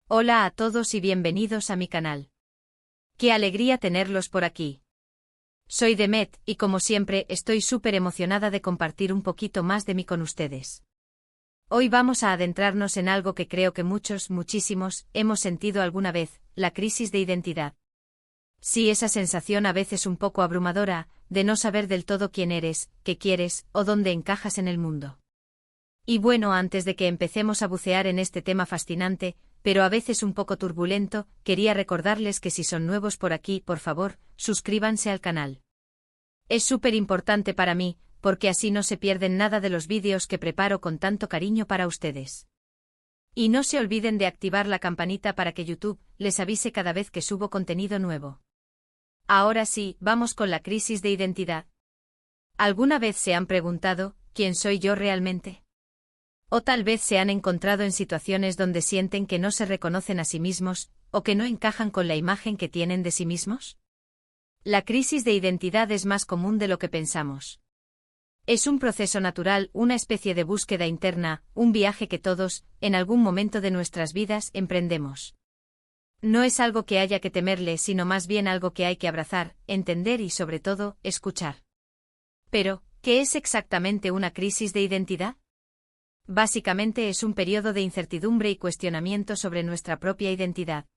Hola a todos y bienvenidos a mi canal. Qué alegría tenerlos por aquí. Soy Demet y como siempre estoy súper emocionada de compartir un poquito más de mí con ustedes. Hoy vamos a adentrarnos en algo que creo que muchísimos, hemos sentido alguna vez, la crisis de identidad. Sí, esa sensación a veces un poco abrumadora, de no saber del todo quién eres, qué quieres o dónde encajas en el mundo. Y bueno, antes de que empecemos a bucear en este tema fascinante, pero a veces un poco turbulento, quería recordarles que si son nuevos por aquí, por favor, suscríbanse al canal. Es súper importante para mí, porque así no se pierden nada de los vídeos que preparo con tanto cariño para ustedes. Y no se olviden de activar la campanita para que YouTube les avise cada vez que subo contenido nuevo. Ahora sí, vamos con la crisis de identidad. ¿Alguna vez se han preguntado, ¿quién soy yo realmente? O tal vez se han encontrado en situaciones donde sienten que no se reconocen a sí mismos, o que no encajan con la imagen que tienen de sí mismos. La crisis de identidad es más común de lo que pensamos. Es un proceso natural, una especie de búsqueda interna, un viaje que todos, en algún momento de nuestras vidas, emprendemos. No es algo que haya que temerle, sino más bien algo que hay que abrazar, entender y sobre todo, escuchar. Pero, ¿qué es exactamente una crisis de identidad? Básicamente es un periodo de incertidumbre y cuestionamiento sobre nuestra propia identidad.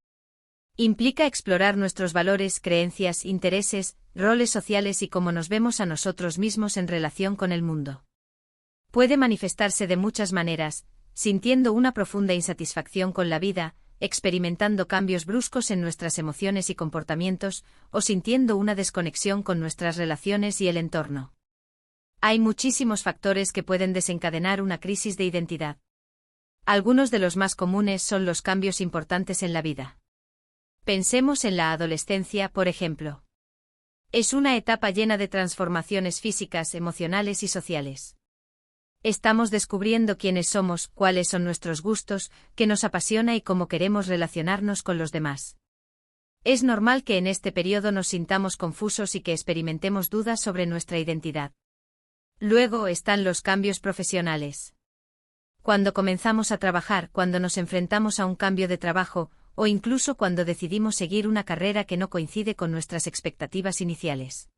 Implica explorar nuestros valores, creencias, intereses, roles sociales y cómo nos vemos a nosotros mismos en relación con el mundo. Puede manifestarse de muchas maneras, sintiendo una profunda insatisfacción con la vida, experimentando cambios bruscos en nuestras emociones y comportamientos, o sintiendo una desconexión con nuestras relaciones y el entorno. Hay muchísimos factores que pueden desencadenar una crisis de identidad. Algunos de los más comunes son los cambios importantes en la vida. Pensemos en la adolescencia, por ejemplo. Es una etapa llena de transformaciones físicas, emocionales y sociales. Estamos descubriendo quiénes somos, cuáles son nuestros gustos, qué nos apasiona y cómo queremos relacionarnos con los demás. Es normal que en este periodo nos sintamos confusos y que experimentemos dudas sobre nuestra identidad. Luego están los cambios profesionales. Cuando comenzamos a trabajar, cuando nos enfrentamos a un cambio de trabajo, o incluso cuando decidimos seguir una carrera que no coincide con nuestras expectativas iniciales.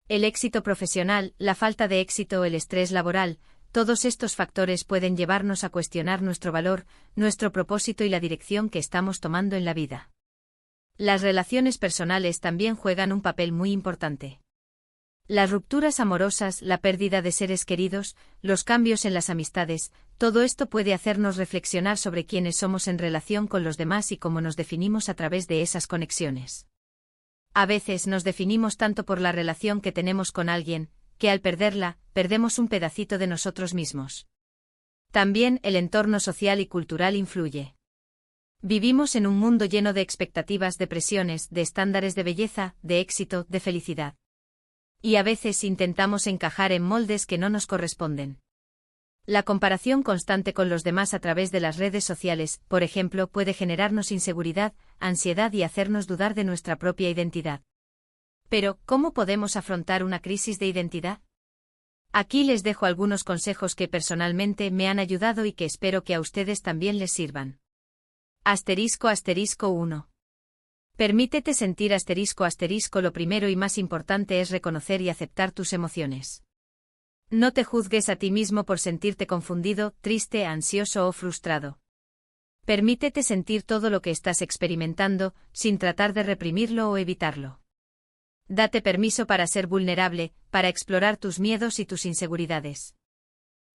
El éxito profesional, la falta de éxito o el estrés laboral, todos estos factores pueden llevarnos a cuestionar nuestro valor, nuestro propósito y la dirección que estamos tomando en la vida. Las relaciones personales también juegan un papel muy importante. Las rupturas amorosas, la pérdida de seres queridos, los cambios en las amistades, todo esto puede hacernos reflexionar sobre quiénes somos en relación con los demás y cómo nos definimos a través de esas conexiones. A veces nos definimos tanto por la relación que tenemos con alguien, que al perderla, perdemos un pedacito de nosotros mismos. También el entorno social y cultural influye. Vivimos en un mundo lleno de expectativas, de presiones, de estándares de belleza, de éxito, de felicidad. Y a veces intentamos encajar en moldes que no nos corresponden. La comparación constante con los demás a través de las redes sociales, por ejemplo, puede generarnos inseguridad, ansiedad y hacernos dudar de nuestra propia identidad. Pero, ¿cómo podemos afrontar una crisis de identidad? Aquí les dejo algunos consejos que personalmente me han ayudado y que espero que a ustedes también les sirvan. **1. Permítete sentir **. Lo primero y más importante es reconocer y aceptar tus emociones. No te juzgues a ti mismo por sentirte confundido, triste, ansioso o frustrado. Permítete sentir todo lo que estás experimentando, sin tratar de reprimirlo o evitarlo. Date permiso para ser vulnerable, para explorar tus miedos y tus inseguridades.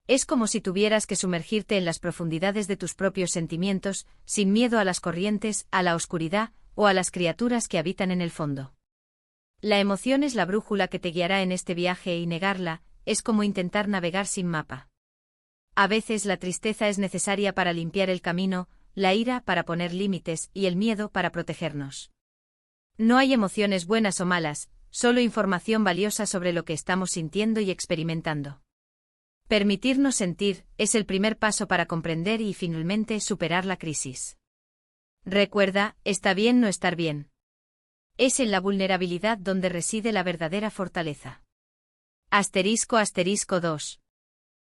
Es como si tuvieras que sumergirte en las profundidades de tus propios sentimientos, sin miedo a las corrientes, a la oscuridad, o a las criaturas que habitan en el fondo. La emoción es la brújula que te guiará en este viaje y negarla, es como intentar navegar sin mapa. A veces la tristeza es necesaria para limpiar el camino, la ira para poner límites y el miedo para protegernos. No hay emociones buenas o malas, solo información valiosa sobre lo que estamos sintiendo y experimentando. Permitirnos sentir es el primer paso para comprender y finalmente superar la crisis. Recuerda, está bien no estar bien. Es en la vulnerabilidad donde reside la verdadera fortaleza. *2.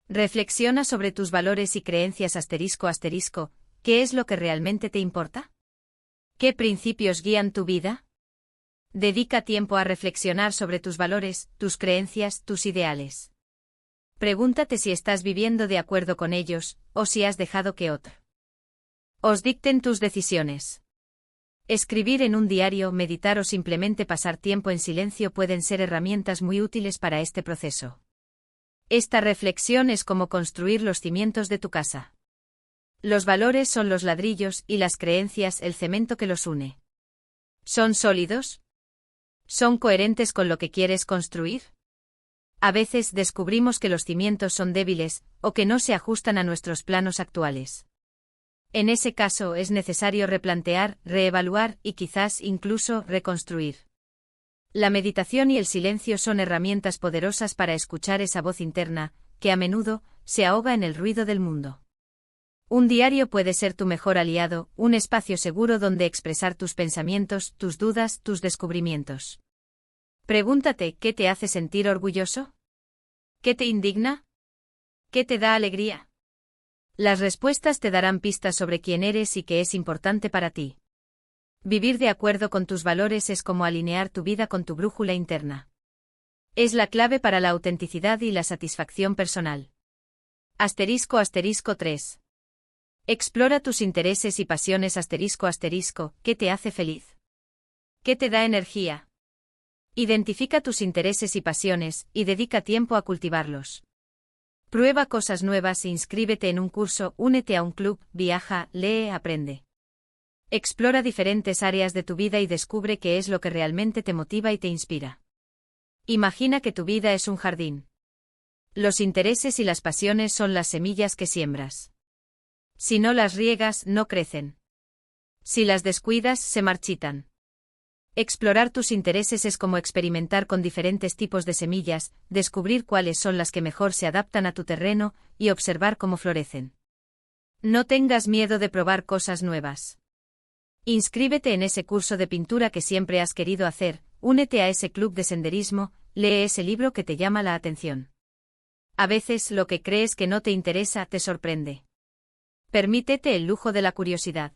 Reflexiona sobre tus valores y creencias **. ¿Qué es lo que realmente te importa? ¿Qué principios guían tu vida? Dedica tiempo a reflexionar sobre tus valores, tus creencias, tus ideales. Pregúntate si estás viviendo de acuerdo con ellos, o si has dejado que otros os dicten tus decisiones. Escribir en un diario, meditar o simplemente pasar tiempo en silencio pueden ser herramientas muy útiles para este proceso. Esta reflexión es como construir los cimientos de tu casa. Los valores son los ladrillos y las creencias el cemento que los une. ¿Son sólidos? ¿Son coherentes con lo que quieres construir? A veces descubrimos que los cimientos son débiles, o que no se ajustan a nuestros planos actuales. En ese caso es necesario replantear, reevaluar y quizás incluso reconstruir. La meditación y el silencio son herramientas poderosas para escuchar esa voz interna, que a menudo se ahoga en el ruido del mundo. Un diario puede ser tu mejor aliado, un espacio seguro donde expresar tus pensamientos, tus dudas, tus descubrimientos. Pregúntate, ¿qué te hace sentir orgulloso? ¿Qué te indigna? ¿Qué te da alegría? Las respuestas te darán pistas sobre quién eres y qué es importante para ti. Vivir de acuerdo con tus valores es como alinear tu vida con tu brújula interna. Es la clave para la autenticidad y la satisfacción personal. *3. Explora tus intereses y pasiones *, ¿qué te hace feliz? ¿Qué te da energía? Identifica tus intereses y pasiones, y dedica tiempo a cultivarlos. Prueba cosas nuevas e inscríbete en un curso, únete a un club, viaja, lee, aprende. Explora diferentes áreas de tu vida y descubre qué es lo que realmente te motiva y te inspira. Imagina que tu vida es un jardín. Los intereses y las pasiones son las semillas que siembras. Si no las riegas, no crecen. Si las descuidas, se marchitan. Explorar tus intereses es como experimentar con diferentes tipos de semillas, descubrir cuáles son las que mejor se adaptan a tu terreno y observar cómo florecen. No tengas miedo de probar cosas nuevas. Inscríbete en ese curso de pintura que siempre has querido hacer, únete a ese club de senderismo, lee ese libro que te llama la atención. A veces lo que crees que no te interesa te sorprende. Permítete el lujo de la curiosidad.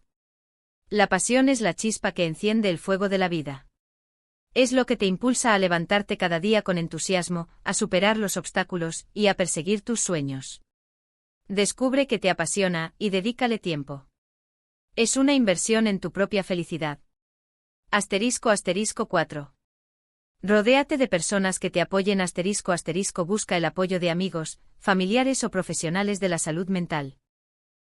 La pasión es la chispa que enciende el fuego de la vida. Es lo que te impulsa a levantarte cada día con entusiasmo, a superar los obstáculos y a perseguir tus sueños. Descubre qué te apasiona y dedícale tiempo. Es una inversión en tu propia felicidad. *4. Rodéate de personas que te apoyen *, busca el apoyo de amigos, familiares o profesionales de la salud mental.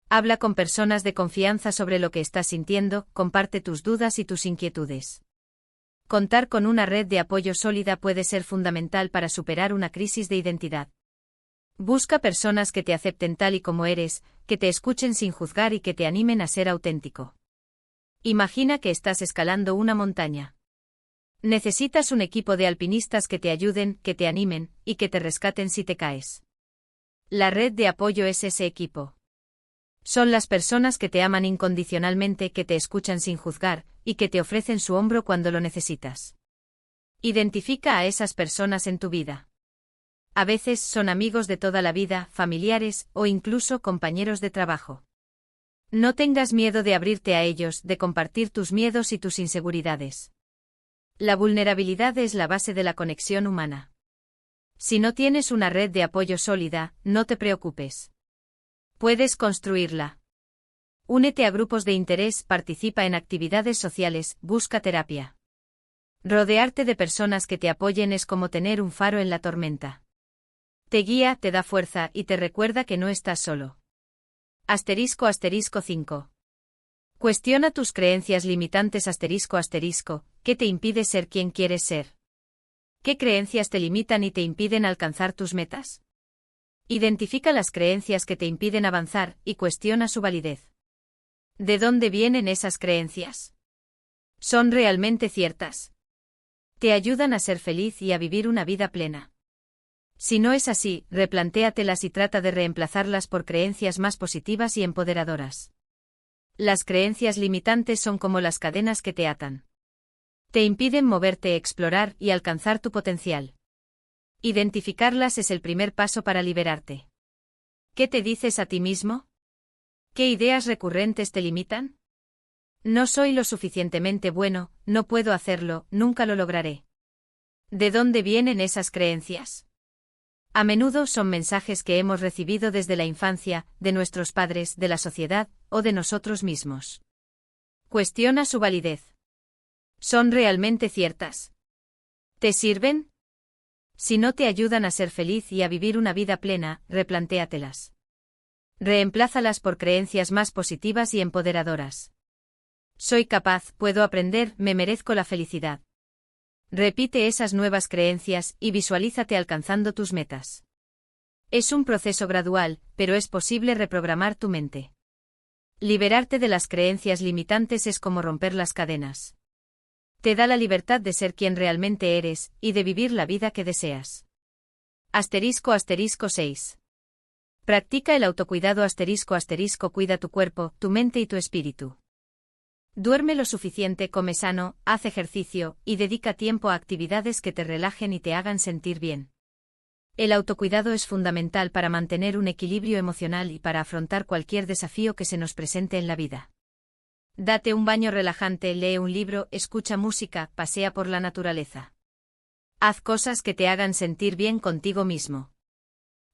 Habla con personas de confianza sobre lo que estás sintiendo, comparte tus dudas y tus inquietudes. Contar con una red de apoyo sólida puede ser fundamental para superar una crisis de identidad. Busca personas que te acepten tal y como eres, que te escuchen sin juzgar y que te animen a ser auténtico. Imagina que estás escalando una montaña. Necesitas un equipo de alpinistas que te ayuden, que te animen, y que te rescaten si te caes. La red de apoyo es ese equipo. Son las personas que te aman incondicionalmente, que te escuchan sin juzgar, y que te ofrecen su hombro cuando lo necesitas. Identifica a esas personas en tu vida. A veces son amigos de toda la vida, familiares, o incluso compañeros de trabajo. No tengas miedo de abrirte a ellos, de compartir tus miedos y tus inseguridades. La vulnerabilidad es la base de la conexión humana. Si no tienes una red de apoyo sólida, no te preocupes. Puedes construirla. Únete a grupos de interés, participa en actividades sociales, busca terapia. Rodearte de personas que te apoyen es como tener un faro en la tormenta. Te guía, te da fuerza y te recuerda que no estás solo. *5. Cuestiona tus creencias limitantes *, ¿qué te impide ser quien quieres ser? ¿Qué creencias te limitan y te impiden alcanzar tus metas? Identifica las creencias que te impiden avanzar y cuestiona su validez. ¿De dónde vienen esas creencias? ¿Son realmente ciertas? ¿Te ayudan a ser feliz y a vivir una vida plena? Si no es así, replantéatelas y trata de reemplazarlas por creencias más positivas y empoderadoras. Las creencias limitantes son como las cadenas que te atan. Te impiden moverte, explorar y alcanzar tu potencial. Identificarlas es el primer paso para liberarte. ¿Qué te dices a ti mismo? ¿Qué ideas recurrentes te limitan? No soy lo suficientemente bueno, no puedo hacerlo, nunca lo lograré. ¿De dónde vienen esas creencias? A menudo son mensajes que hemos recibido desde la infancia, de nuestros padres, de la sociedad, o de nosotros mismos. Cuestiona su validez. ¿Son realmente ciertas? ¿Te sirven? Si no te ayudan a ser feliz y a vivir una vida plena, replantéatelas. Reemplázalas por creencias más positivas y empoderadoras. Soy capaz, puedo aprender, me merezco la felicidad. Repite esas nuevas creencias y visualízate alcanzando tus metas. Es un proceso gradual, pero es posible reprogramar tu mente. Liberarte de las creencias limitantes es como romper las cadenas. Te da la libertad de ser quien realmente eres, y de vivir la vida que deseas. *** 6. Practica el autocuidado *** cuida tu cuerpo, tu mente y tu espíritu. Duerme lo suficiente, come sano, haz ejercicio, y dedica tiempo a actividades que te relajen y te hagan sentir bien. El autocuidado es fundamental para mantener un equilibrio emocional y para afrontar cualquier desafío que se nos presente en la vida. Date un baño relajante, lee un libro, escucha música, pasea por la naturaleza. Haz cosas que te hagan sentir bien contigo mismo.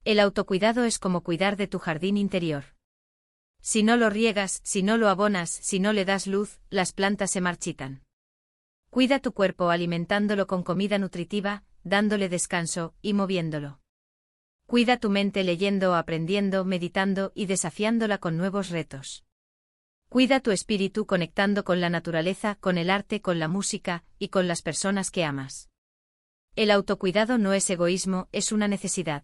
El autocuidado es como cuidar de tu jardín interior. Si no lo riegas, si no lo abonas, si no le das luz, las plantas se marchitan. Cuida tu cuerpo alimentándolo con comida nutritiva, dándole descanso, y moviéndolo. Cuida tu mente leyendo, aprendiendo, meditando y desafiándola con nuevos retos. Cuida tu espíritu conectando con la naturaleza, con el arte, con la música, y con las personas que amas. El autocuidado no es egoísmo, es una necesidad.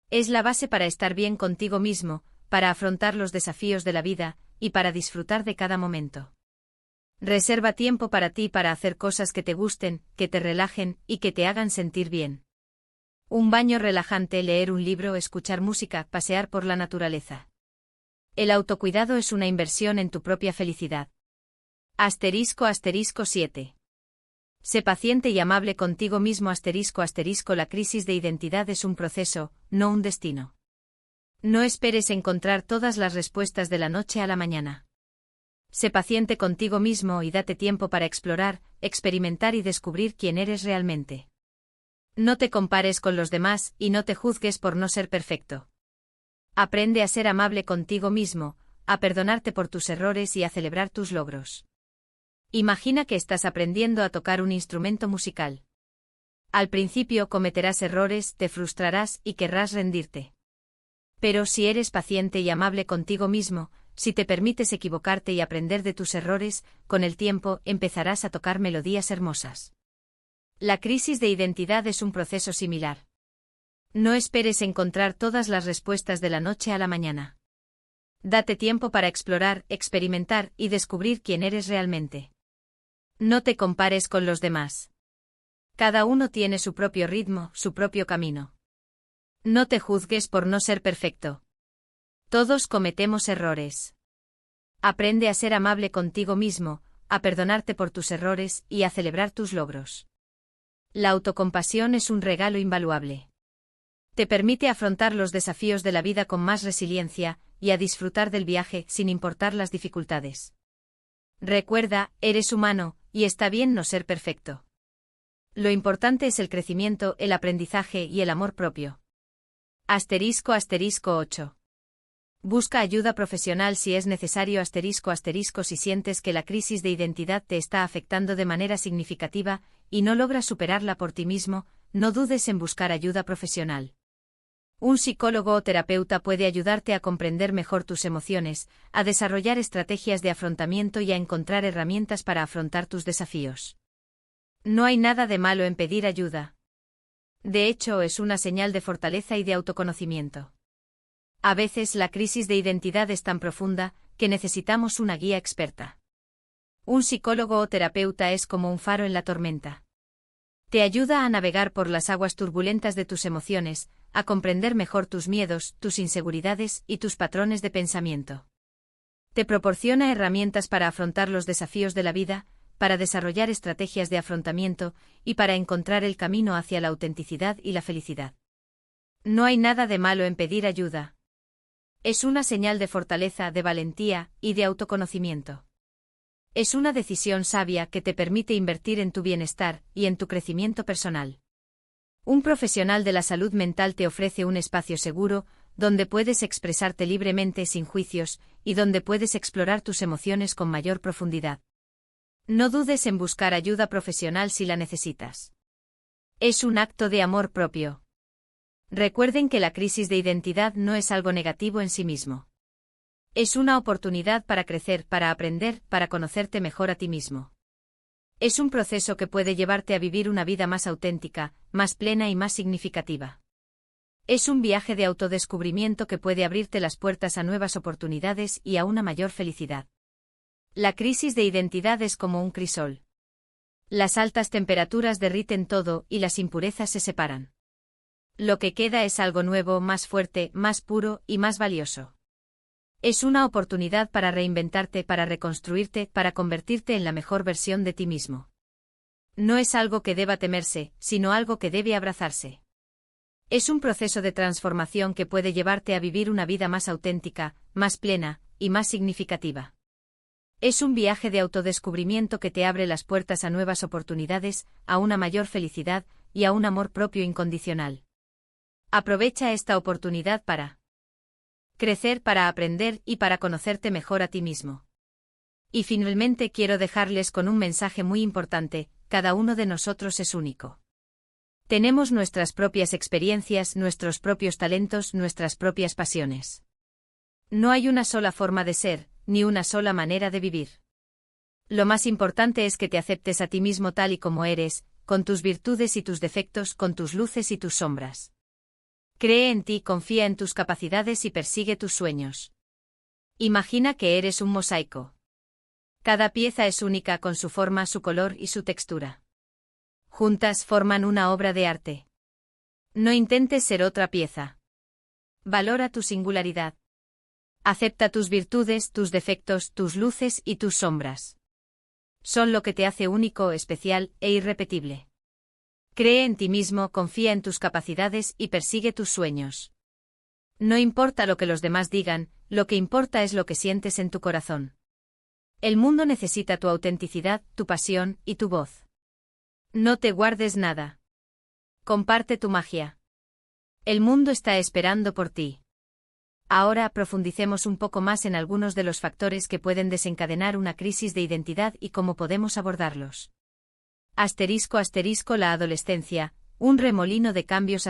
Es la base para estar bien contigo mismo, para afrontar los desafíos de la vida, y para disfrutar de cada momento. Reserva tiempo para ti para hacer cosas que te gusten, que te relajen, y que te hagan sentir bien. Un baño relajante, leer un libro, escuchar música, pasear por la naturaleza. El autocuidado es una inversión en tu propia felicidad. ***7. Sé paciente y amable contigo mismo *** La crisis de identidad es un proceso, no un destino. No esperes encontrar todas las respuestas de la noche a la mañana. Sé paciente contigo mismo y date tiempo para explorar, experimentar y descubrir quién eres realmente. No te compares con los demás y no te juzgues por no ser perfecto. Aprende a ser amable contigo mismo, a perdonarte por tus errores y a celebrar tus logros. Imagina que estás aprendiendo a tocar un instrumento musical. Al principio cometerás errores, te frustrarás y querrás rendirte. Pero si eres paciente y amable contigo mismo, si te permites equivocarte y aprender de tus errores, con el tiempo empezarás a tocar melodías hermosas. La crisis de identidad es un proceso similar. No esperes encontrar todas las respuestas de la noche a la mañana. Date tiempo para explorar, experimentar y descubrir quién eres realmente. No te compares con los demás. Cada uno tiene su propio ritmo, su propio camino. No te juzgues por no ser perfecto. Todos cometemos errores. Aprende a ser amable contigo mismo, a perdonarte por tus errores y a celebrar tus logros. La autocompasión es un regalo invaluable. Te permite afrontar los desafíos de la vida con más resiliencia y a disfrutar del viaje sin importar las dificultades. Recuerda, eres humano, y está bien no ser perfecto. Lo importante es el crecimiento, el aprendizaje y el amor propio. *8. Busca ayuda profesional si es necesario ** si sientes que la crisis de identidad te está afectando de manera significativa y no logras superarla por ti mismo, no dudes en buscar ayuda profesional. Un psicólogo o terapeuta puede ayudarte a comprender mejor tus emociones, a desarrollar estrategias de afrontamiento y a encontrar herramientas para afrontar tus desafíos. No hay nada de malo en pedir ayuda. De hecho, es una señal de fortaleza y de autoconocimiento. A veces la crisis de identidad es tan profunda que necesitamos una guía experta. Un psicólogo o terapeuta es como un faro en la tormenta. Te ayuda a navegar por las aguas turbulentas de tus emociones, a comprender mejor tus miedos, tus inseguridades y tus patrones de pensamiento. Te proporciona herramientas para afrontar los desafíos de la vida, para desarrollar estrategias de afrontamiento y para encontrar el camino hacia la autenticidad y la felicidad. No hay nada de malo en pedir ayuda. Es una señal de fortaleza, de valentía y de autoconocimiento. Es una decisión sabia que te permite invertir en tu bienestar y en tu crecimiento personal. Un profesional de la salud mental te ofrece un espacio seguro, donde puedes expresarte libremente sin juicios y donde puedes explorar tus emociones con mayor profundidad. No dudes en buscar ayuda profesional si la necesitas. Es un acto de amor propio. Recuerden que la crisis de identidad no es algo negativo en sí mismo. Es una oportunidad para crecer, para aprender, para conocerte mejor a ti mismo. Es un proceso que puede llevarte a vivir una vida más auténtica, más plena y más significativa. Es un viaje de autodescubrimiento que puede abrirte las puertas a nuevas oportunidades y a una mayor felicidad. La crisis de identidad es como un crisol. Las altas temperaturas derriten todo y las impurezas se separan. Lo que queda es algo nuevo, más fuerte, más puro y más valioso. Es una oportunidad para reinventarte, para reconstruirte, para convertirte en la mejor versión de ti mismo. No es algo que deba temerse, sino algo que debe abrazarse. Es un proceso de transformación que puede llevarte a vivir una vida más auténtica, más plena y más significativa. Es un viaje de autodescubrimiento que te abre las puertas a nuevas oportunidades, a una mayor felicidad y a un amor propio incondicional. Aprovecha esta oportunidad para crecer, para aprender y para conocerte mejor a ti mismo. Y finalmente quiero dejarles con un mensaje muy importante: cada uno de nosotros es único. Tenemos nuestras propias experiencias, nuestros propios talentos, nuestras propias pasiones. No hay una sola forma de ser, ni una sola manera de vivir. Lo más importante es que te aceptes a ti mismo tal y como eres, con tus virtudes y tus defectos, con tus luces y tus sombras. Cree en ti, confía en tus capacidades y persigue tus sueños. Imagina que eres un mosaico. Cada pieza es única con su forma, su color y su textura. Juntas forman una obra de arte. No intentes ser otra pieza. Valora tu singularidad. Acepta tus virtudes, tus defectos, tus luces y tus sombras. Son lo que te hace único, especial e irrepetible. Cree en ti mismo, confía en tus capacidades y persigue tus sueños. No importa lo que los demás digan, lo que importa es lo que sientes en tu corazón. El mundo necesita tu autenticidad, tu pasión y tu voz. No te guardes nada. Comparte tu magia. El mundo está esperando por ti. Ahora profundicemos un poco más en algunos de los factores que pueden desencadenar una crisis de identidad y cómo podemos abordarlos. *** La adolescencia, un remolino de cambios ***.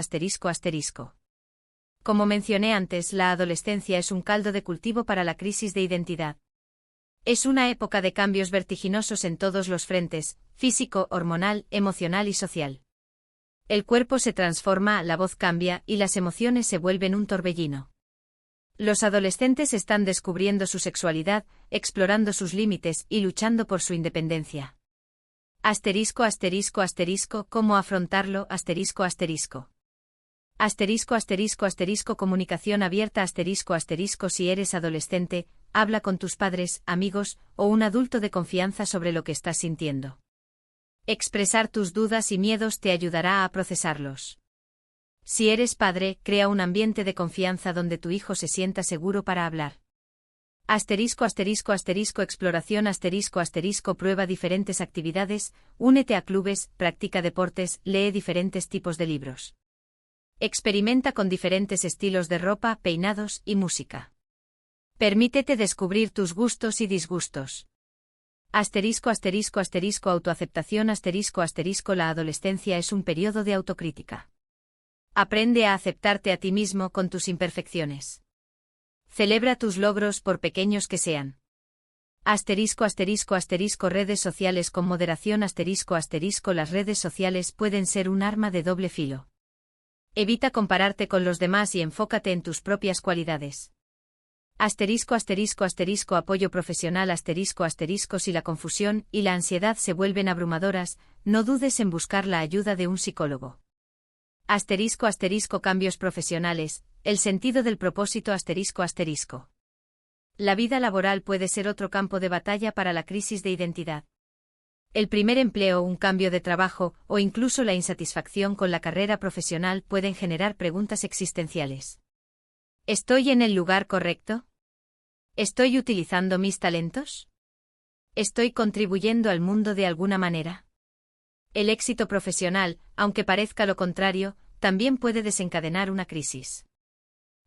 Como mencioné antes, la adolescencia es un caldo de cultivo para la crisis de identidad. Es una época de cambios vertiginosos en todos los frentes: físico, hormonal, emocional y social. El cuerpo se transforma, la voz cambia y las emociones se vuelven un torbellino. Los adolescentes están descubriendo su sexualidad, explorando sus límites y luchando por su independencia. ¿Cómo afrontarlo? Comunicación abierta. Si eres adolescente, habla con tus padres, amigos o un adulto de confianza sobre lo que estás sintiendo. Expresar tus dudas y miedos te ayudará a procesarlos. Si eres padre, crea un ambiente de confianza donde tu hijo se sienta seguro para hablar. Exploración. Prueba diferentes actividades, únete a clubes, practica deportes, lee diferentes tipos de libros. Experimenta con diferentes estilos de ropa, peinados y música. Permítete descubrir tus gustos y disgustos. Autoaceptación. La adolescencia es un periodo de autocrítica. Aprende a aceptarte a ti mismo con tus imperfecciones. Celebra tus logros por pequeños que sean. Redes sociales con moderación. Las redes sociales pueden ser un arma de doble filo. Evita compararte con los demás y enfócate en tus propias cualidades. Apoyo profesional. Si la confusión y la ansiedad se vuelven abrumadoras, no dudes en buscar la ayuda de un psicólogo. Cambios profesionales, el sentido del propósito. La vida laboral puede ser otro campo de batalla para la crisis de identidad. El primer empleo, un cambio de trabajo o incluso la insatisfacción con la carrera profesional pueden generar preguntas existenciales. ¿Estoy en el lugar correcto? ¿Estoy utilizando mis talentos? ¿Estoy contribuyendo al mundo de alguna manera? El éxito profesional, aunque parezca lo contrario, también puede desencadenar una crisis.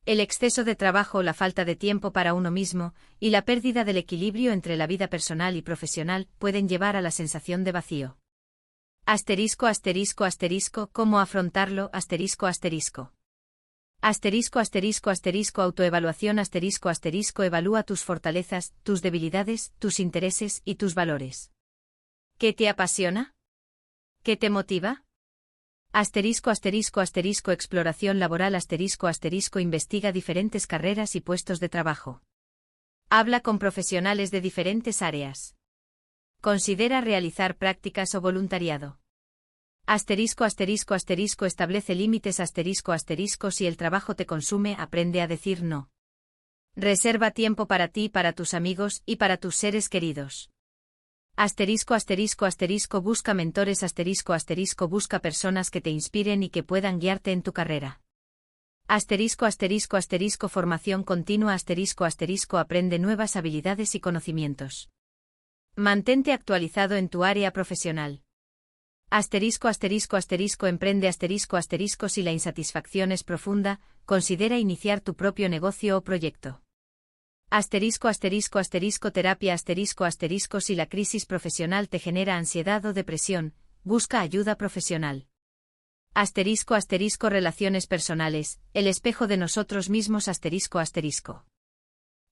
El exceso de trabajo o la falta de tiempo para uno mismo, y la pérdida del equilibrio entre la vida personal y profesional pueden llevar a la sensación de vacío. Asterisco asterisco asterisco, ¿cómo afrontarlo? Asterisco asterisco. Asterisco asterisco asterisco autoevaluación asterisco asterisco evalúa tus fortalezas, tus debilidades, tus intereses y tus valores. ¿Qué te apasiona? ¿Qué te motiva? Asterisco asterisco asterisco exploración laboral asterisco asterisco investiga diferentes carreras y puestos de trabajo. Habla con profesionales de diferentes áreas. Considera realizar prácticas o voluntariado. Asterisco asterisco asterisco establece límites asterisco asterisco si el trabajo te consume aprende a decir no. Reserva tiempo para ti, para tus amigos y para tus seres queridos. Asterisco asterisco asterisco busca mentores asterisco asterisco busca personas que te inspiren y que puedan guiarte en tu carrera. Asterisco asterisco asterisco formación continua asterisco asterisco aprende nuevas habilidades y conocimientos. Mantente actualizado en tu área profesional. Asterisco asterisco asterisco emprende asterisco asterisco si la insatisfacción es profunda, considera iniciar tu propio negocio o proyecto. Asterisco asterisco asterisco terapia asterisco asterisco si la crisis profesional te genera ansiedad o depresión, busca ayuda profesional. Asterisco asterisco relaciones personales, el espejo de nosotros mismos asterisco asterisco.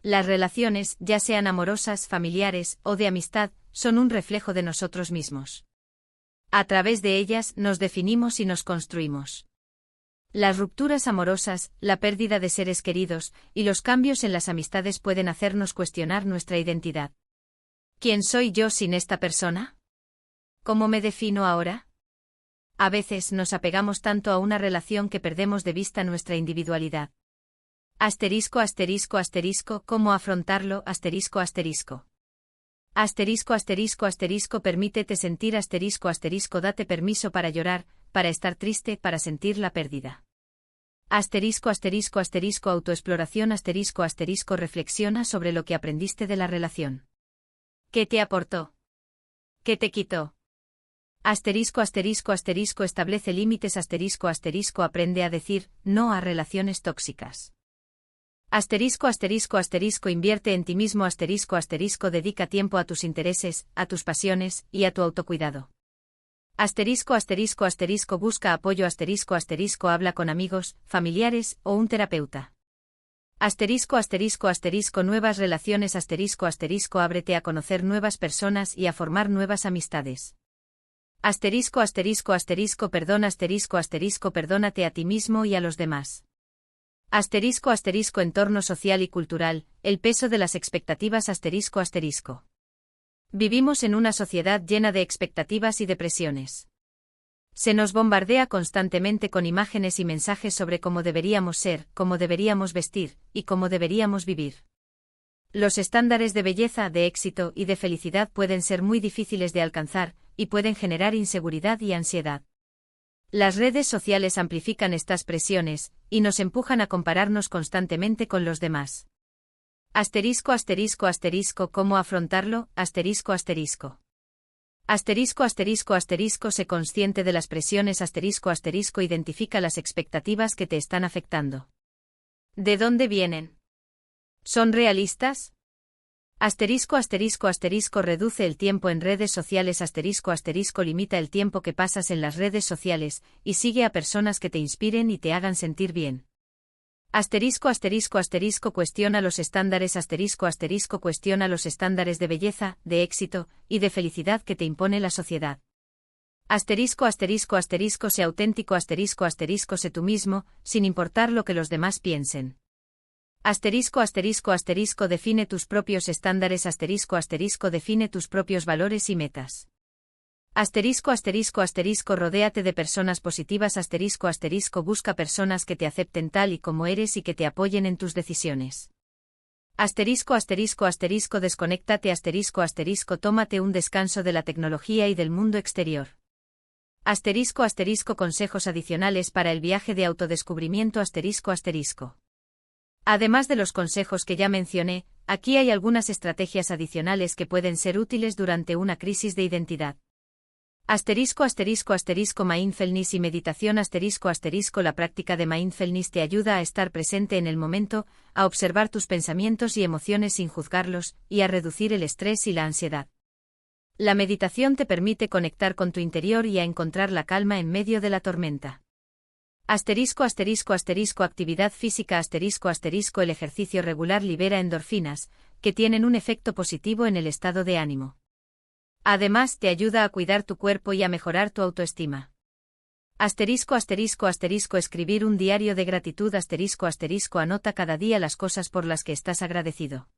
Las relaciones, ya sean amorosas, familiares o de amistad, son un reflejo de nosotros mismos. A través de ellas nos definimos y nos construimos. Las rupturas amorosas, la pérdida de seres queridos y los cambios en las amistades pueden hacernos cuestionar nuestra identidad. ¿Quién soy yo sin esta persona? ¿Cómo me defino ahora? A veces nos apegamos tanto a una relación que perdemos de vista nuestra individualidad. Asterisco asterisco asterisco, ¿cómo afrontarlo? Asterisco asterisco. Asterisco asterisco asterisco permítete sentir asterisco asterisco date permiso para llorar, para estar triste, para sentir la pérdida. Asterisco asterisco asterisco autoexploración asterisco asterisco reflexiona sobre lo que aprendiste de la relación. ¿Qué te aportó? ¿Qué te quitó? Asterisco asterisco asterisco establece límites asterisco asterisco aprende a decir no a relaciones tóxicas. Asterisco asterisco asterisco invierte en ti mismo asterisco asterisco dedica tiempo a tus intereses, a tus pasiones y a tu autocuidado. Asterisco asterisco asterisco busca apoyo asterisco asterisco habla con amigos, familiares o un terapeuta. Asterisco asterisco asterisco nuevas relaciones asterisco asterisco ábrete a conocer nuevas personas y a formar nuevas amistades. Asterisco asterisco asterisco perdón asterisco asterisco perdónate a ti mismo y a los demás. Asterisco asterisco entorno social y cultural, el peso de las expectativas asterisco asterisco. Vivimos en una sociedad llena de expectativas y de presiones. Se nos bombardea constantemente con imágenes y mensajes sobre cómo deberíamos ser, cómo deberíamos vestir, y cómo deberíamos vivir. Los estándares de belleza, de éxito y de felicidad pueden ser muy difíciles de alcanzar, y pueden generar inseguridad y ansiedad. Las redes sociales amplifican estas presiones, y nos empujan a compararnos constantemente con los demás. Asterisco asterisco asterisco ¿cómo afrontarlo? Asterisco asterisco. Asterisco asterisco asterisco sé consciente de las presiones asterisco asterisco identifica las expectativas que te están afectando. ¿De dónde vienen? ¿Son realistas? Asterisco asterisco asterisco reduce el tiempo en redes sociales asterisco asterisco limita el tiempo que pasas en las redes sociales, y sigue a personas que te inspiren y te hagan sentir bien. Asterisco asterisco asterisco cuestiona los estándares asterisco asterisco cuestiona los estándares de belleza, de éxito, y de felicidad que te impone la sociedad. Asterisco asterisco asterisco sé auténtico asterisco asterisco sé tú mismo, sin importar lo que los demás piensen. Asterisco asterisco asterisco define tus propios estándares asterisco asterisco define tus propios valores y metas. Asterisco asterisco asterisco rodéate de personas positivas asterisco asterisco busca personas que te acepten tal y como eres y que te apoyen en tus decisiones. Asterisco asterisco asterisco desconéctate asterisco asterisco tómate un descanso de la tecnología y del mundo exterior. Asterisco asterisco consejos adicionales para el viaje de autodescubrimiento asterisco asterisco. Además de los consejos que ya mencioné, aquí hay algunas estrategias adicionales que pueden ser útiles durante una crisis de identidad. Mindfulness y meditación La práctica de mindfulness te ayuda a estar presente en el momento, a observar tus pensamientos y emociones sin juzgarlos, y a reducir el estrés y la ansiedad. La meditación te permite conectar con tu interior y a encontrar la calma en medio de la tormenta. Actividad física El ejercicio regular libera endorfinas, que tienen un efecto positivo en el estado de ánimo. Además, te ayuda a cuidar tu cuerpo y a mejorar tu autoestima. Escribir un diario de gratitud Anota cada día las cosas por las que estás agradecido.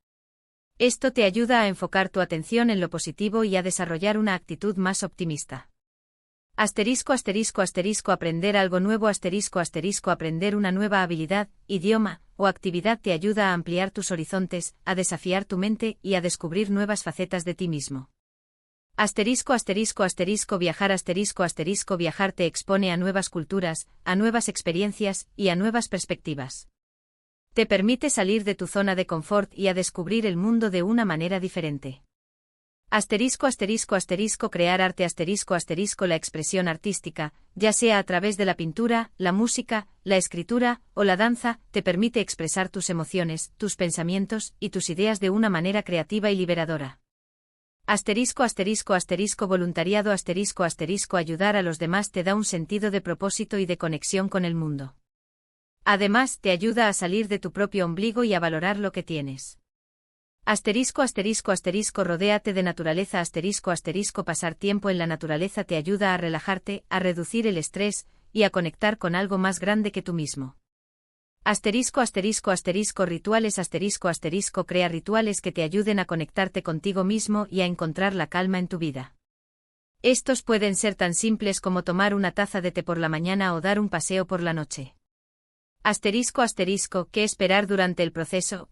Esto te ayuda a enfocar tu atención en lo positivo y a desarrollar una actitud más optimista. Aprender algo nuevo Aprender una nueva habilidad, idioma o actividad te ayuda a ampliar tus horizontes, a desafiar tu mente y a descubrir nuevas facetas de ti mismo. Viajar Viajar te expone a nuevas culturas, a nuevas experiencias y a nuevas perspectivas. Te permite salir de tu zona de confort y a descubrir el mundo de una manera diferente. Crear arte La expresión artística, ya sea a través de la pintura, la música, la escritura o la danza, te permite expresar tus emociones, tus pensamientos y tus ideas de una manera creativa y liberadora. Voluntariado Ayudar a los demás te da un sentido de propósito y de conexión con el mundo. Además, te ayuda a salir de tu propio ombligo y a valorar lo que tienes. Rodéate de naturaleza Pasar tiempo en la naturaleza te ayuda a relajarte, a reducir el estrés y a conectar con algo más grande que tú mismo. Rituales Crea rituales que te ayuden a conectarte contigo mismo y a encontrar la calma en tu vida. Estos pueden ser tan simples como tomar una taza de té por la mañana o dar un paseo por la noche. ¿Qué esperar durante el proceso?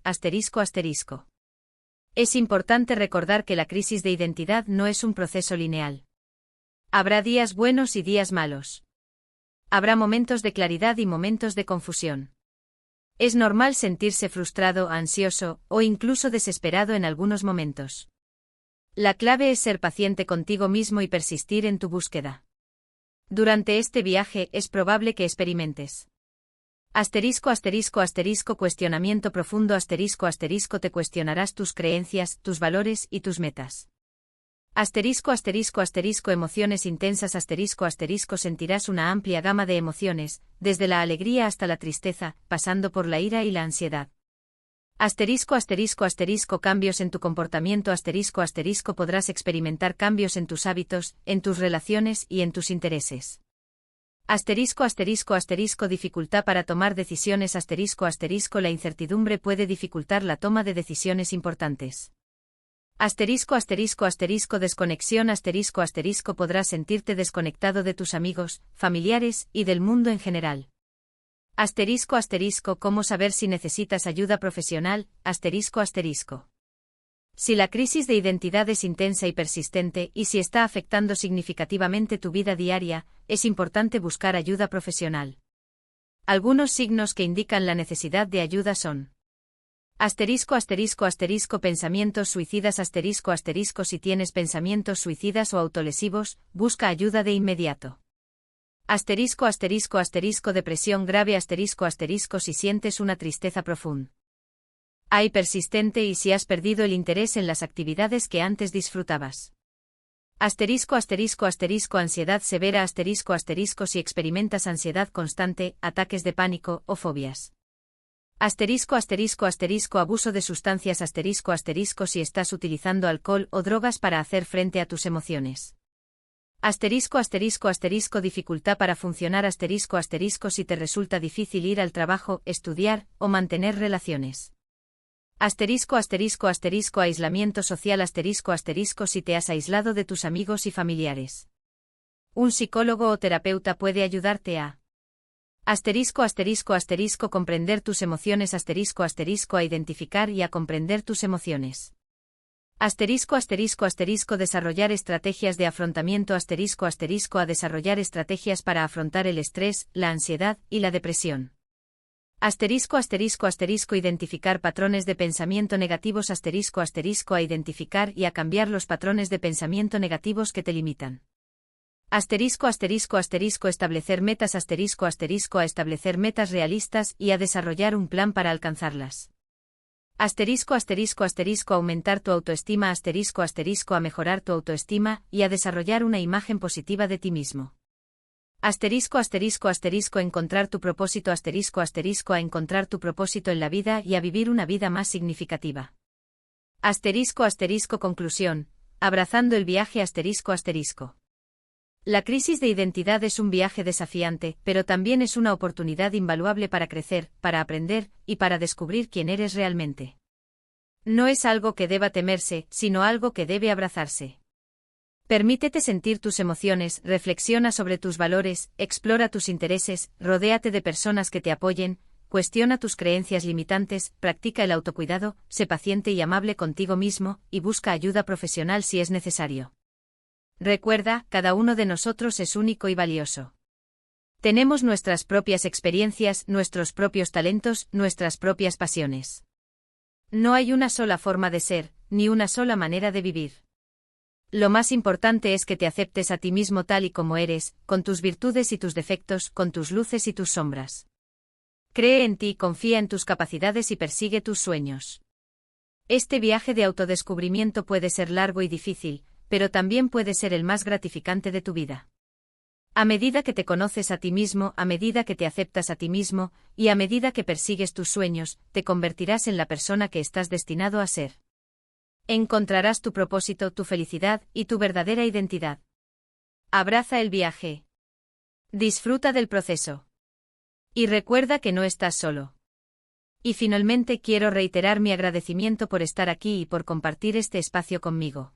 Es importante recordar que la crisis de identidad no es un proceso lineal. Habrá días buenos y días malos. Habrá momentos de claridad y momentos de confusión. Es normal sentirse frustrado, ansioso o incluso desesperado en algunos momentos. La clave es ser paciente contigo mismo y persistir en tu búsqueda. Durante este viaje es probable que experimentes. Cuestionamiento profundo Te cuestionarás tus creencias, tus valores y tus metas. Emociones intensas Sentirás una amplia gama de emociones, desde la alegría hasta la tristeza, pasando por la ira y la ansiedad. Cambios en tu comportamiento Podrás experimentar cambios en tus hábitos, en tus relaciones y en tus intereses. Dificultad para tomar decisiones La incertidumbre puede dificultar la toma de decisiones importantes. Desconexión Podrás sentirte desconectado de tus amigos, familiares y del mundo en general. ¿Cómo saber si necesitas ayuda profesional? Si la crisis de identidad es intensa y persistente y si está afectando significativamente tu vida diaria, es importante buscar ayuda profesional. Algunos signos que indican la necesidad de ayuda son: pensamientos suicidas Si tienes pensamientos suicidas o autolesivos, busca ayuda de inmediato. Depresión grave Si sientes una tristeza profunda. Hay persistente y si has perdido el interés en las actividades que antes disfrutabas. Ansiedad severa Si experimentas ansiedad constante, ataques de pánico o fobias. Abuso de sustancias Si estás utilizando alcohol o drogas para hacer frente a tus emociones. Dificultad para funcionar Si te resulta difícil ir al trabajo, estudiar o mantener relaciones. Aislamiento social Si te has aislado de tus amigos y familiares. Un psicólogo o terapeuta puede ayudarte a comprender tus emociones a identificar y a comprender tus emociones. Desarrollar estrategias de afrontamiento a desarrollar estrategias para afrontar el estrés, la ansiedad y la depresión. Identificar patrones de pensamiento negativos a identificar y a cambiar los patrones de pensamiento negativos que te limitan. Establecer metas a establecer metas realistas y a desarrollar un plan para alcanzarlas. Aumentar tu autoestima a mejorar tu autoestima y a desarrollar una imagen positiva de ti mismo. Encontrar tu propósito a encontrar tu propósito en la vida y a vivir una vida más significativa. Conclusión. Abrazando el viaje La crisis de identidad es un viaje desafiante, pero también es una oportunidad invaluable para crecer, para aprender, y para descubrir quién eres realmente. No es algo que deba temerse, sino algo que debe abrazarse. Permítete sentir tus emociones, reflexiona sobre tus valores, explora tus intereses, rodéate de personas que te apoyen, cuestiona tus creencias limitantes, practica el autocuidado, sé paciente y amable contigo mismo, y busca ayuda profesional si es necesario. Recuerda, cada uno de nosotros es único y valioso. Tenemos nuestras propias experiencias, nuestros propios talentos, nuestras propias pasiones. No hay una sola forma de ser, ni una sola manera de vivir. Lo más importante es que te aceptes a ti mismo tal y como eres, con tus virtudes y tus defectos, con tus luces y tus sombras. Cree en ti, confía en tus capacidades y persigue tus sueños. Este viaje de autodescubrimiento puede ser largo y difícil, pero también puede ser el más gratificante de tu vida. A medida que te conoces a ti mismo, a medida que te aceptas a ti mismo, y a medida que persigues tus sueños, te convertirás en la persona que estás destinado a ser. Encontrarás tu propósito, tu felicidad y tu verdadera identidad. Abraza el viaje. Disfruta del proceso. Y recuerda que no estás solo. Y finalmente quiero reiterar mi agradecimiento por estar aquí y por compartir este espacio conmigo.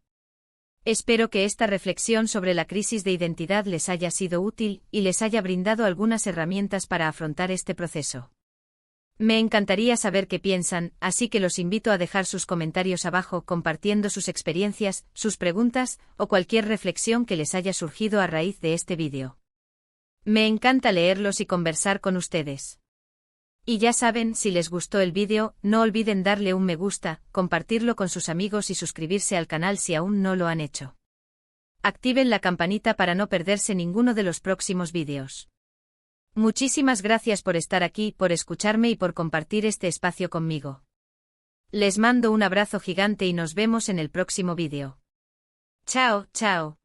Espero que esta reflexión sobre la crisis de identidad les haya sido útil y les haya brindado algunas herramientas para afrontar este proceso. Me encantaría saber qué piensan, así que los invito a dejar sus comentarios abajo compartiendo sus experiencias, sus preguntas, o cualquier reflexión que les haya surgido a raíz de este vídeo. Me encanta leerlos y conversar con ustedes. Y ya saben, si les gustó el vídeo, no olviden darle un me gusta, compartirlo con sus amigos y suscribirse al canal si aún no lo han hecho. Activen la campanita para no perderse ninguno de los próximos vídeos. Muchísimas gracias por estar aquí, por escucharme y por compartir este espacio conmigo. Les mando un abrazo gigante y nos vemos en el próximo vídeo. Chao, chao.